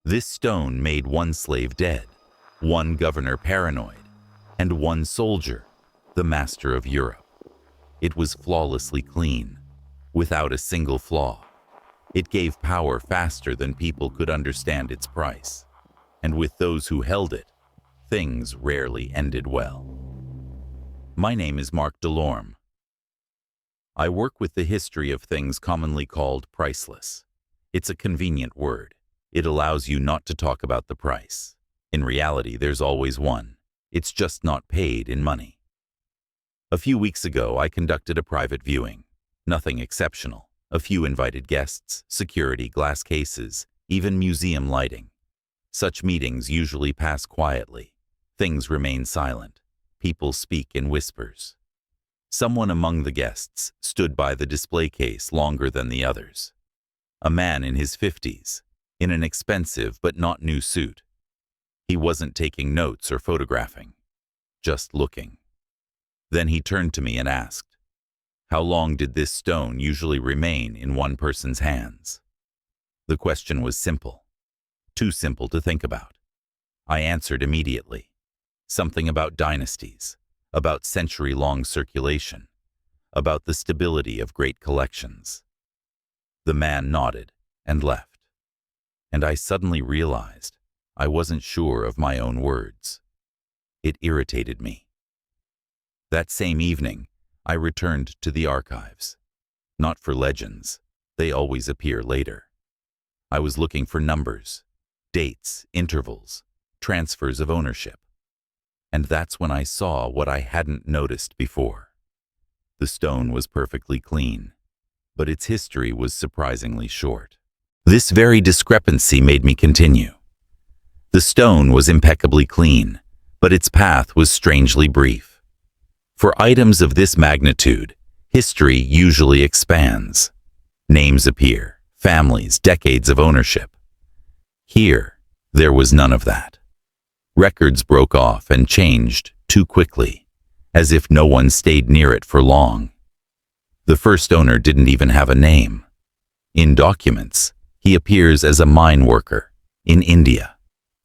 This stone made one slave dead, one governor paranoid, and one soldier, the master of Europe. It was flawlessly clean, without a single flaw. It gave power faster than people could understand its price. And with those who held it, things rarely ended well. My name is Marc Delorme. I work with the history of things commonly called priceless. It's a convenient word. It allows you not to talk about the price. In reality, there's always one. It's just not paid in money. A few weeks ago, I conducted a private viewing. Nothing exceptional. A few invited guests, security, glass cases, even museum lighting. Such meetings usually pass quietly. Things remain silent. People speak in whispers. Someone among the guests stood by the display case longer than the others. A man in his 50s, in an expensive but not new suit. He wasn't taking notes or photographing, just looking. Then he turned to me and asked, "How long did this stone usually remain in one person's hands?" The question was simple, too simple to think about. I answered immediately. Something about dynasties, about century-long circulation, about the stability of great collections. The man nodded and left. And I suddenly realized I wasn't sure of my own words. It irritated me. That same evening, I returned to the archives. Not for legends, they always appear later. I was looking for numbers, dates, intervals, transfers of ownership. And that's when I saw what I hadn't noticed before. The stone was perfectly clean, but its history was surprisingly short. This very discrepancy made me continue. The stone was impeccably clean, but its path was strangely brief. For items of this magnitude, history usually expands. Names appear, families, decades of ownership. Here, there was none of that. Records broke off and changed too quickly, as if no one stayed near it for long. The first owner didn't even have a name. In documents, he appears as a mine worker in India,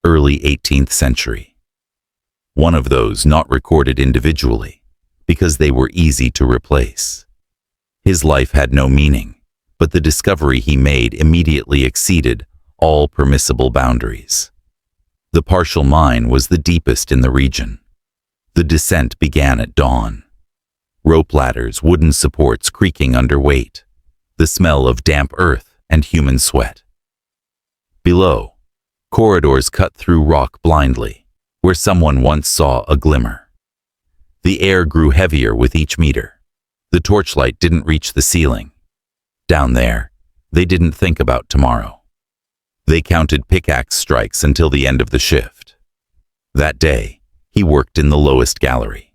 early 18th century. One of those not recorded individually, because they were easy to replace. His life had no meaning, but the discovery he made immediately exceeded all permissible boundaries. The partial mine was the deepest in the region. The descent began at dawn. Rope ladders, wooden supports creaking under weight, the smell of damp earth and human sweat. Below, corridors cut through rock blindly, where someone once saw a glimmer. The air grew heavier with each meter. The torchlight didn't reach the ceiling. Down there, they didn't think about tomorrow. They counted pickaxe strikes until the end of the shift. That day, he worked in the lowest gallery,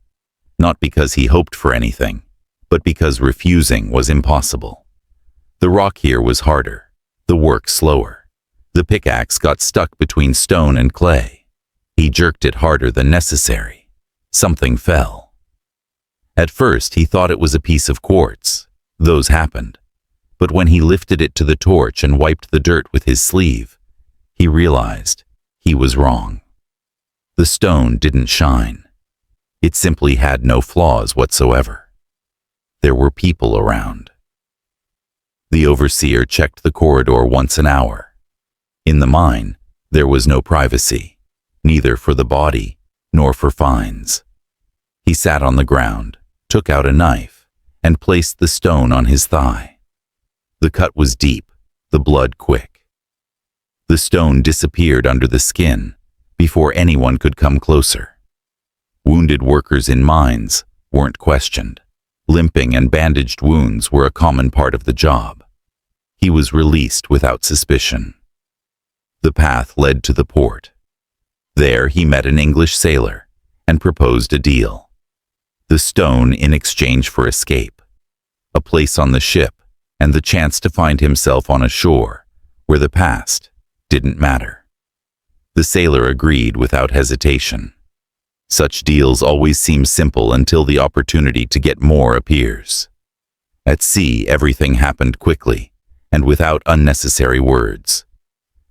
not because he hoped for anything, but because refusing was impossible. The rock here was harder, the work slower. The pickaxe got stuck between stone and clay. He jerked it harder than necessary. Something fell. At first, he thought it was a piece of quartz. Those happened. But when he lifted it to the torch and wiped the dirt with his sleeve, he realized he was wrong. The stone didn't shine. It simply had no flaws whatsoever. There were people around. The overseer checked the corridor once an hour. In the mine, there was no privacy, neither for the body nor for fines. He sat on the ground, took out a knife, and placed the stone on his thigh. The cut was deep, the blood quick. The stone disappeared under the skin before anyone could come closer. Wounded workers in mines weren't questioned. Limping and bandaged wounds were a common part of the job. He was released without suspicion. The path led to the port. There he met an English sailor and proposed a deal. The stone in exchange for escape, a place on the ship, and the chance to find himself on a shore where the past didn't matter. The sailor agreed without hesitation. Such deals always seem simple until the opportunity to get more appears. At sea, everything happened quickly and without unnecessary words.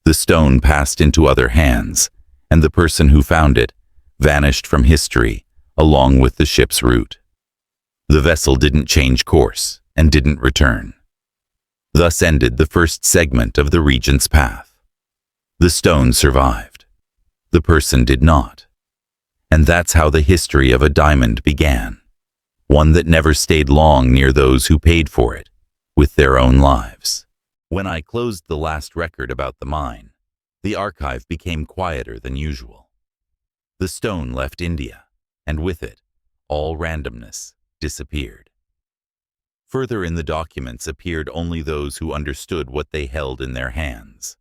The stone passed into other hands, and the person who found it vanished from history along with the ship's route. The vessel didn't change course and didn't return. Thus ended the first segment of the Regent's path. The stone survived. The person did not. And that's how the history of a diamond began. One that never stayed long near those who paid for it, with their own lives. When I closed the last record about the mine, the archive became quieter than usual. The stone left India, and with it, all randomness disappeared. Further in the documents appeared only those who understood what they held in their hands.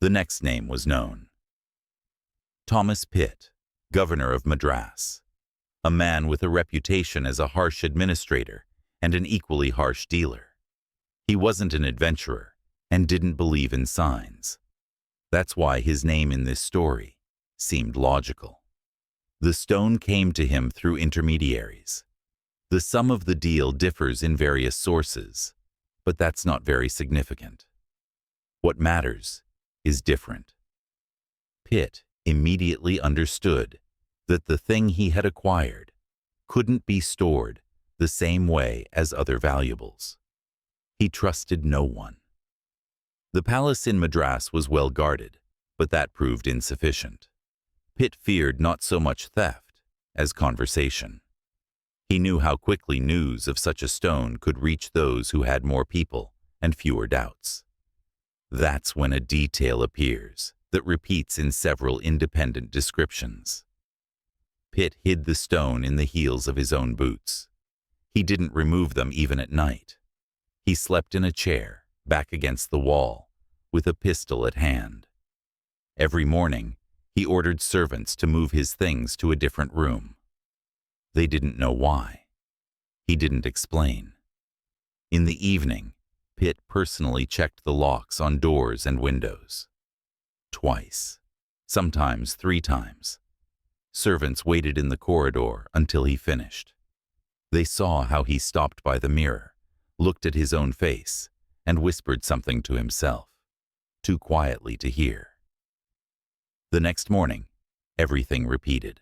The next name was known. Thomas Pitt, Governor of Madras. A man with a reputation as a harsh administrator and an equally harsh dealer. He wasn't an adventurer and didn't believe in signs. That's why his name in this story seemed logical. The stone came to him through intermediaries. The sum of the deal differs in various sources, but that's not very significant. What matters is different. Pitt immediately understood that the thing he had acquired couldn't be stored the same way as other valuables. He trusted no one. The palace in Madras was well guarded, but that proved insufficient. Pitt feared not so much theft as conversation. He knew how quickly news of such a stone could reach those who had more people and fewer doubts. That's when a detail appears that repeats in several independent descriptions. Pitt hid the stone in the heels of his own boots. He didn't remove them even at night. He slept in a chair, back against the wall, with a pistol at hand. Every morning, he ordered servants to move his things to a different room. They didn't know why. He didn't explain. In the evening, Pitt personally checked the locks on doors and windows. Twice, sometimes 3 times. Servants waited in the corridor until he finished. They saw how he stopped by the mirror, looked at his own face, and whispered something to himself, too quietly to hear. The next morning, everything repeated.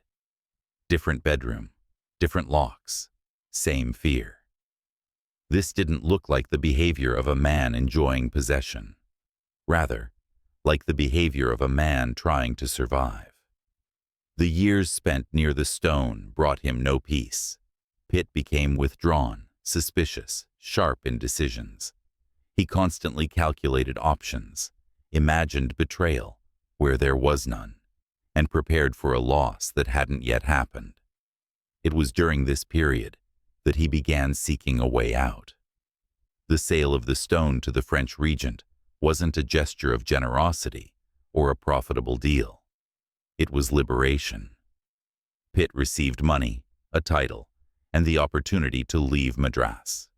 Different bedroom, different locks, same fear. This didn't look like the behavior of a man enjoying possession. Rather, like the behavior of a man trying to survive. The years spent near the stone brought him no peace. Pitt became withdrawn, suspicious, sharp in decisions. He constantly calculated options, imagined betrayal where there was none, and prepared for a loss that hadn't yet happened. It was during this period that he began seeking a way out. The sale of the stone to the French Regent wasn't a gesture of generosity or a profitable deal. It was liberation. Pitt received money, a title, and the opportunity to leave Madras.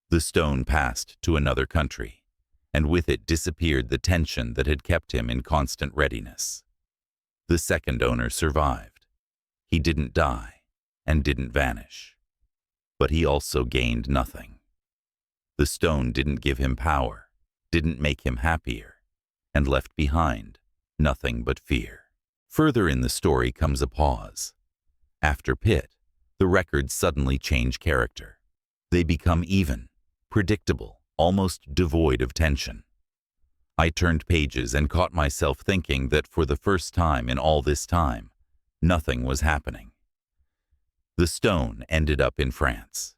The stone passed to another country, and with it disappeared the tension that had kept him in constant readiness. The second owner survived. He didn't die and didn't vanish. But he also gained nothing. The stone didn't give him power, didn't make him happier, and left behind nothing but fear. Further in the story comes a pause. After Pitt, the records suddenly change character. They become even, predictable, almost devoid of tension. I turned pages and caught myself thinking that for the first time in all this time, nothing was happening. The stone ended up in France.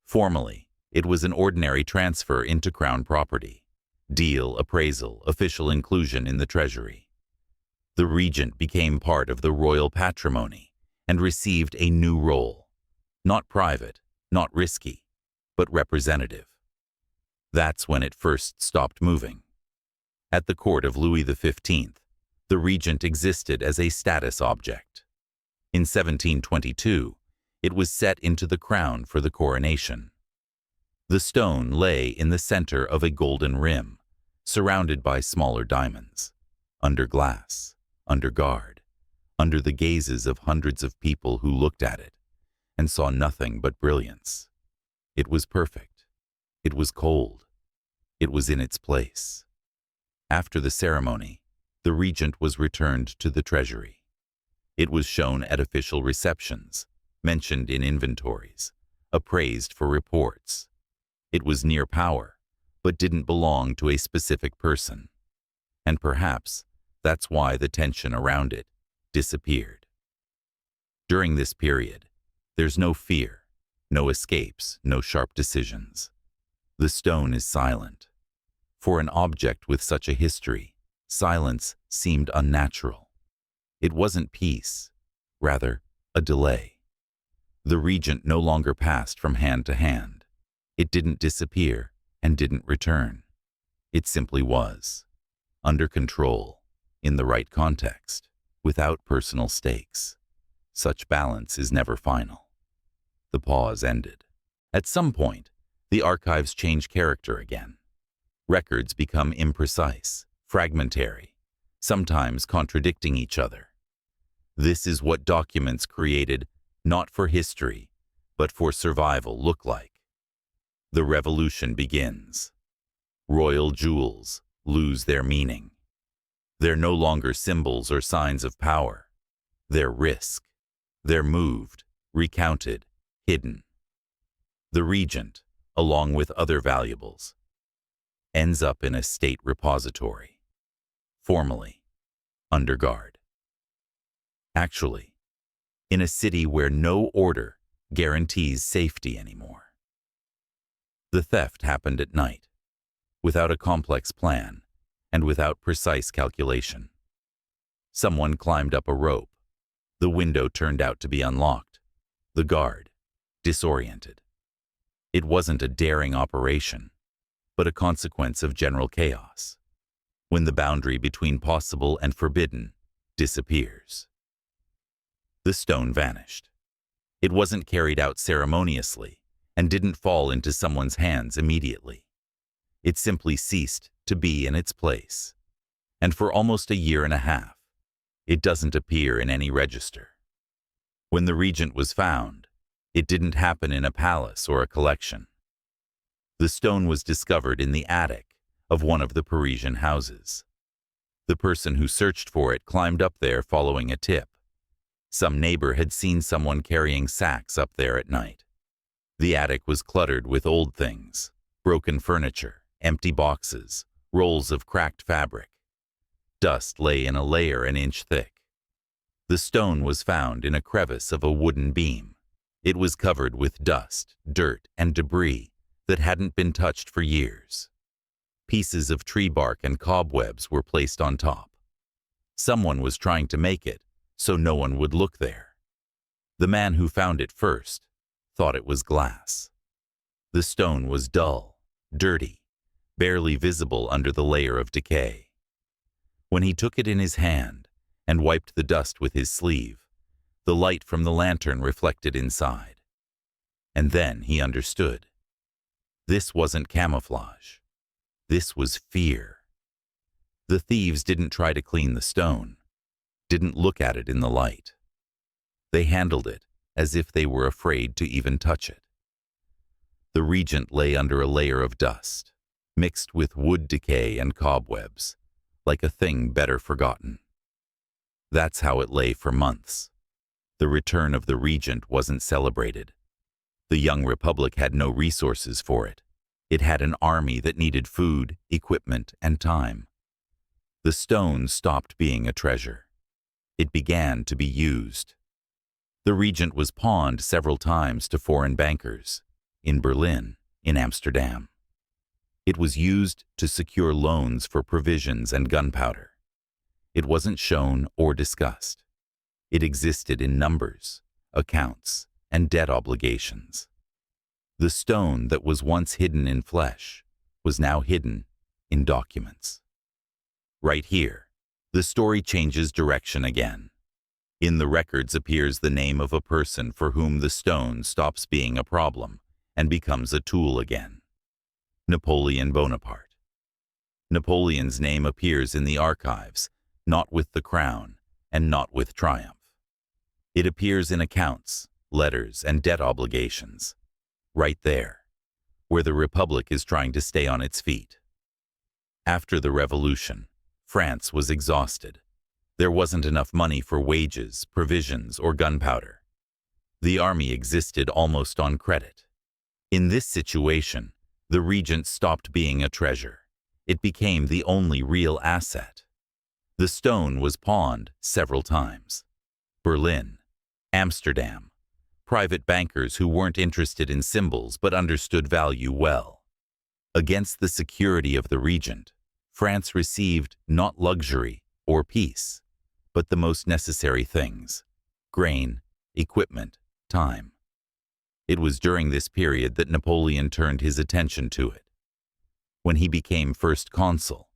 Formally, it was an ordinary transfer into Crown property. Deal, appraisal, official inclusion in the treasury. The Regent became part of the royal patrimony and received a new role. Not private, not risky, but representative. That's when it first stopped moving. At the court of Louis XV, the Regent existed as a status object. In 1722, it was set into the crown for the coronation. The stone lay in the center of a golden rim, surrounded by smaller diamonds, under glass, under guard, under the gazes of hundreds of people who looked at it and saw nothing but brilliance. It was perfect. It was cold. It was in its place. After the ceremony, the regent was returned to the treasury. It was shown at official receptions, mentioned in inventories, appraised for reports. It was near power, but didn't belong to a specific person. And perhaps that's why the tension around it disappeared. During this period, there's no fear, no escapes, no sharp decisions. The stone is silent. For an object with such a history, silence seemed unnatural. It wasn't peace, rather a delay. The regent no longer passed from hand to hand. It didn't disappear and didn't return. It simply was, under control, in the right context, without personal stakes. Such balance is never final. The pause ended. At some point, the archives change character again. Records become imprecise, fragmentary, sometimes contradicting each other. This is what documents created not for history, but for survival look like. The revolution begins. Royal jewels lose their meaning. They're no longer symbols or signs of power. They're risk. They're moved, recounted, hidden. The regent, along with other valuables, ends up in a state repository, formally, under guard. Actually, in a city where no order guarantees safety anymore. The theft happened at night, without a complex plan and without precise calculation. Someone climbed up a rope. The window turned out to be unlocked. The guard, disoriented. It wasn't a daring operation, but a consequence of general chaos, when the boundary between possible and forbidden disappears. The stone vanished. It wasn't carried out ceremoniously and didn't fall into someone's hands immediately. It simply ceased to be in its place. And for almost a year and a half, it doesn't appear in any register. When the regent was found, it didn't happen in a palace or a collection. The stone was discovered in the attic of one of the Parisian houses. The person who searched for it climbed up there following a tip. Some neighbor had seen someone carrying sacks up there at night. The attic was cluttered with old things, broken furniture, empty boxes, rolls of cracked fabric. Dust lay in a layer an inch thick. The stone was found in a crevice of a wooden beam. It was covered with dust, dirt, and debris that hadn't been touched for years. Pieces of tree bark and cobwebs were placed on top. Someone was trying to make it so no one would look there. The man who found it first thought it was glass. The stone was dull, dirty, barely visible under the layer of decay. When he took it in his hand and wiped the dust with his sleeve, the light from the lantern reflected inside. And then he understood. This wasn't camouflage. This was fear. The thieves didn't try to clean the stone, didn't look at it in the light. They handled it as if they were afraid to even touch it. The regent lay under a layer of dust, mixed with wood decay and cobwebs, like a thing better forgotten. That's how it lay for months. The return of the regent wasn't celebrated. The young republic had no resources for it. It had an army that needed food, equipment, and time. The stone stopped being a treasure. It began to be used. The regent was pawned several times to foreign bankers, in Berlin, in Amsterdam. It was used to secure loans for provisions and gunpowder. It wasn't shown or discussed. It existed in numbers, accounts, and debt obligations. The stone that was once hidden in flesh was now hidden in documents. Right here, the story changes direction again. In the records appears the name of a person for whom the stone stops being a problem and becomes a tool again. Napoleon Bonaparte. Napoleon's name appears in the archives, not with the crown and not with triumph. It appears in accounts, letters, and debt obligations, right there, where the Republic is trying to stay on its feet. After the revolution, France was exhausted. There wasn't enough money for wages, provisions, or gunpowder. The army existed almost on credit. In this situation, the Regent stopped being a treasure. It became the only real asset. The stone was pawned several times. Berlin, Amsterdam, private bankers who weren't interested in symbols but understood value well. Against the security of the Regent, France received not luxury or peace, but the most necessary things: grain, equipment, time. It was during this period that Napoleon turned his attention to it. When he became first consul,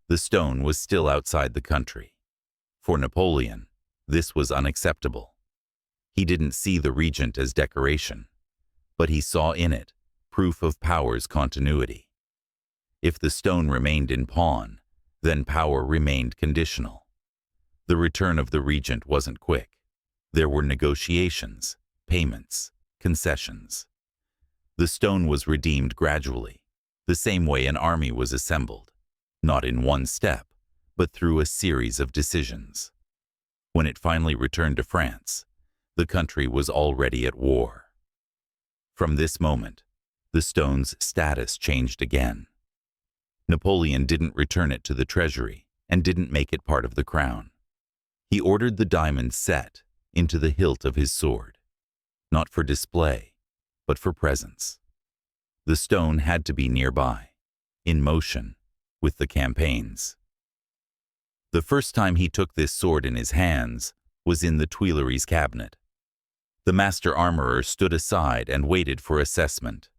the stone was still outside the country. For Napoleon, this was unacceptable. He didn't see the Regent as decoration, but he saw in it proof of power's continuity. If the stone remained in pawn, then power remained conditional. The return of the Regent wasn't quick. There were negotiations, payments, concessions. The stone was redeemed gradually, the same way an army was assembled, not in one step, but through a series of decisions. When it finally returned to France, the country was already at war. From this moment, the stone's status changed again. Napoleon didn't return it to the treasury and didn't make it part of the crown. He ordered the diamond set into the hilt of his sword, not for display, but for presence. The stone had to be nearby, in motion, with the campaigns. The first time he took this sword in his hands was in the Tuileries cabinet. The master armorer stood aside and waited for assessment.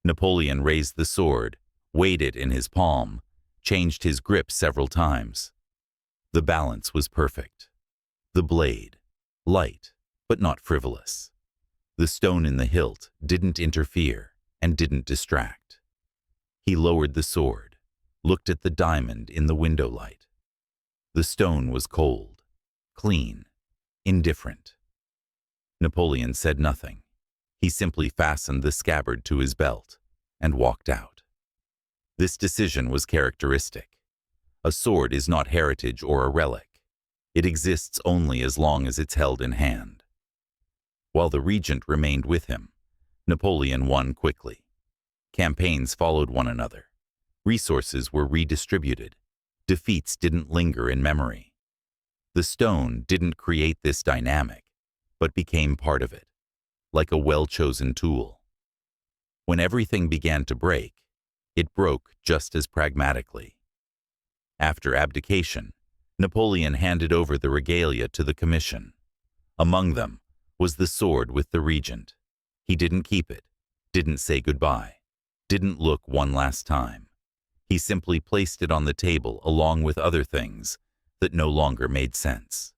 Napoleon raised the sword, weighed it in his palm, changed his grip several times. The balance was perfect. The blade, light, but not frivolous. The stone in the hilt didn't interfere and didn't distract. He lowered the sword, looked at the diamond in the window light. The stone was cold, clean, indifferent. Napoleon said nothing. He simply fastened the scabbard to his belt and walked out. This decision was characteristic. A sword is not heritage or a relic. It exists only as long as it's held in hand. While the Regent remained with him, Napoleon won quickly. Campaigns followed one another. Resources were redistributed. Defeats didn't linger in memory. The stone didn't create this dynamic, but became part of it, like a well-chosen tool. When everything began to break, it broke just as pragmatically. After abdication, Napoleon handed over the regalia to the commission. Among them was the sword with the Regent. He didn't keep it, didn't say goodbye, didn't look one last time. He simply placed it on the table along with other things that no longer made sense.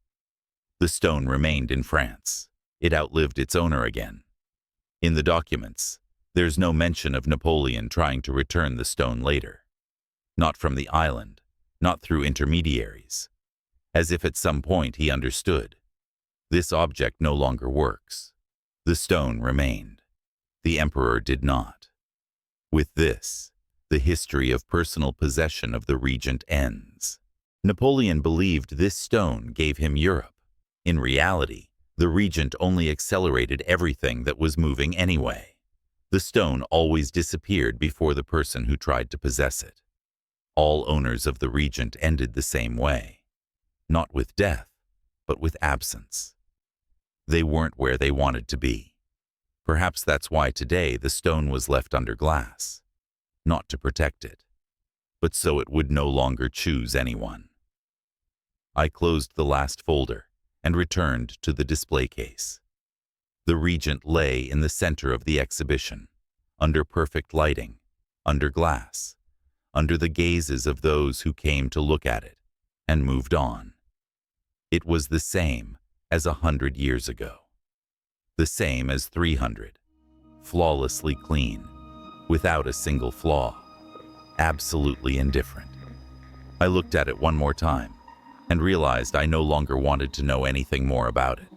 The stone remained in France. It outlived its owner again. In the documents, there's no mention of Napoleon trying to return the stone later. Not from the island, not through intermediaries. As if at some point he understood. This object no longer works. The stone remained. The emperor did not. With this, the history of personal possession of the Regent ends. Napoleon believed this stone gave him Europe. In reality, the Regent only accelerated everything that was moving anyway. The stone always disappeared before the person who tried to possess it. All owners of the Regent ended the same way. Not with death, but with absence. They weren't where they wanted to be. Perhaps that's why today the stone was left under glass. Not to protect it, but so it would no longer choose anyone. I closed the last folder and returned to the display case. The Regent lay in the center of the exhibition, under perfect lighting, under glass, under the gazes of those who came to look at it and moved on. It was the same as 100 years ago. The same as 300, flawlessly clean, without a single flaw, absolutely indifferent. I looked at it one more time and realized I no longer wanted to know anything more about it.